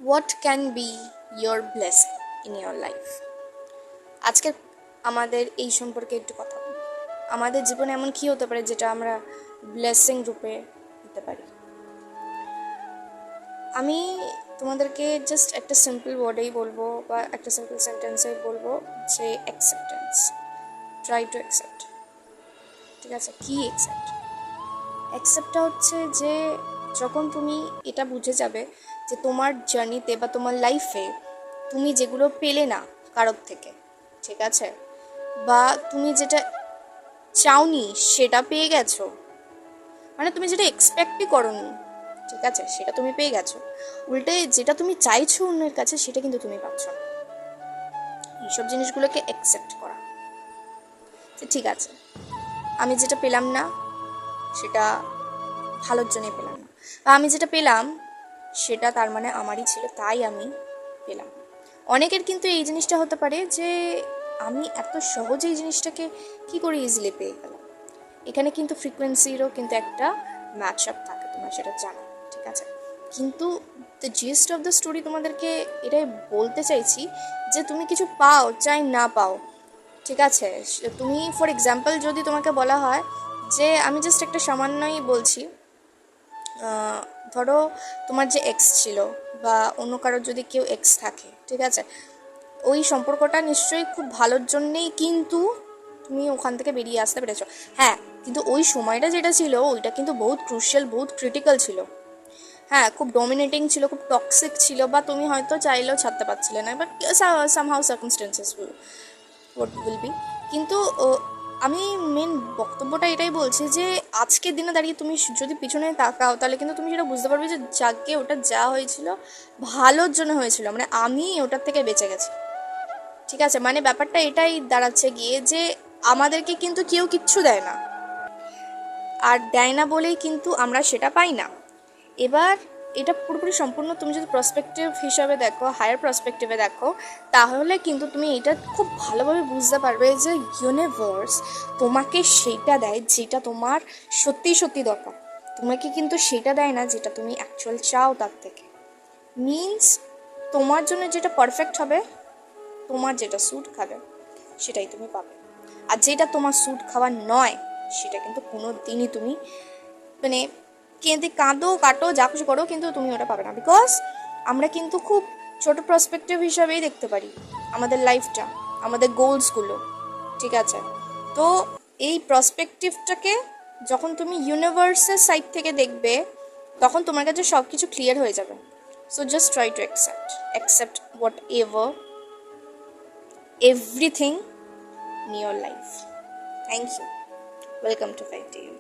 What can be your blessing in your life. আজকে আমাদের এই সম্পর্কে একটু কথা বলি। আমাদের জীবনে এমন কী হতে পারে যেটা আমরা ব্লেসিং রূপে নিতে পারি। আমি তোমাদেরকে জাস্ট একটা সিম্পল ওয়ার্ডেই বলবো বা একটা সিম্পল সেন্টেন্সেই বলবো যে অ্যাকসেপ্টেন্স। Try to accept. ঠিক আছে, কি অ্যাকসেপ্টটা হচ্ছে যে যখন তুমি এটা বুঝে যাবে যে তোমার জার্নিতে বা তোমার লাইফে তুমি যেগুলো পেলে না কারোর থেকে, ঠিক আছে, বা তুমি যেটা চাওনি সেটা পেয়ে গেছো, মানে তুমি যেটা এক্সপেক্টই করোনি, ঠিক আছে, সেটা তুমি পেয়ে গেছো। উল্টে যেটা তুমি চাইছো অন্যের কাছে সেটা কিন্তু তুমি পাচ্ছ না। এইসব জিনিসগুলোকে অ্যাকসেপ্ট করা যে ঠিক আছে, আমি যেটা পেলাম না সেটা ভালোর জন্যই পেলাম না, বা আমি যেটা পেলাম সেটা তার মানে আমারই ছিল, তাই আমি পেলাম। অনেকের কিন্তু এই জিনিসটা হতে পারে যে আমি এত সহজে এই জিনিসটাকে কি করে ইজিলি পেয়ে গেলাম। এখানে কিন্তু ফ্রিকোয়েন্সিরও কিন্তু একটা ম্যাচ আপ থাকে, তোমরা সেটা জানো, ঠিক আছে। কিন্তু the gist of the story তোমাদেরকে এটাই বলতে চাইছি যে তুমি কিছু পাও চাই না পাও, ঠিক আছে, তুমি ফর এক্সাম্পল যদি তোমাকে বলা হয় যে আমি জাস্ট একটা সামান্যই বলছি, ধরো তোমার যে এক্স ছিল বা অন্য কারোর যদি কেউ এক্স থাকে, ঠিক আছে, ওই সম্পর্কটা নিশ্চয়ই খুব ভালোর জন্যেই কিন্তু তুমি ওখান থেকে বেরিয়ে আসতে পেরেছো। হ্যাঁ, কিন্তু ওই সময়টা যেটা ছিল ওইটা কিন্তু বহুত ক্রুশিয়াল, বহুত ক্রিটিক্যাল ছিল। হ্যাঁ, খুব ডমিনেটিং ছিল, খুব টক্সিক ছিল, বা তুমি হয়তো চাইলেও ছাড়তে পারছিলে না, but somehow circumstances will be. কিন্তু আমি মেন বক্তব্যটা এটাই বলছি যে আজকের দিনে দাঁড়িয়ে তুমি যদি পিছনে তাকাও তাহলে কিন্তু তুমি সেটা বুঝতে পারবে যে যাকে ওটা যা হয়েছিল ভালোর জন্য হয়েছিল, মানে আমি ওটার থেকে বেঁচে গেছি, ঠিক আছে। মানে ব্যাপারটা এটাই দাঁড়াচ্ছে গিয়ে যে আমাদেরকে কিন্তু কেউ কিচ্ছু দেয় না, আর দেয় না বলেই কিন্তু আমরা সেটা পাই না। এবার এটা পুরোপুরি সম্পূর্ণ তুমি যদি প্রসপেক্টিভ হিসাবে দেখো, হায়ার প্রসপেক্টিভে দেখো, তাহলে কিন্তু তুমি এটা খুব ভালোভাবে বুঝতে পারবে যে ইউনিভার্স তোমাকে সেইটা দেয় যেটা তোমার সত্যি সত্যি দরকার। তোমাকে কিন্তু সেটা দেয় না যেটা তুমি অ্যাকচুয়াল চাও তার থেকে। মিনস তোমার জন্য যেটা পারফেক্ট হবে, তোমার যেটা স্যুট খাবে সেটাই তুমি পাবে, আর যেটা তোমার স্যুট খাওয়ার নয় সেটা কিন্তু কোনো দিনই তুমি মানে কাঁদো কাটো যা কিছু করো কিন্তু তুমি ওটা পাবে না। বিকজ আমরা কিন্তু খুব ছোট পার্সপেক্টিভ হিসাবেই দেখতে পারি আমাদের লাইফটা, আমাদের গোলসগুলো, ঠিক আছে। তো এই পার্সপেক্টিভটাকে যখন তুমি ইউনিভার্সের সাইড থেকে দেখবে তখন তোমার কাছে সব কিছু ক্লিয়ার হয়ে যাবে। So just try to accept what ever everything in your life. Thank you. Welcome to 5 to you.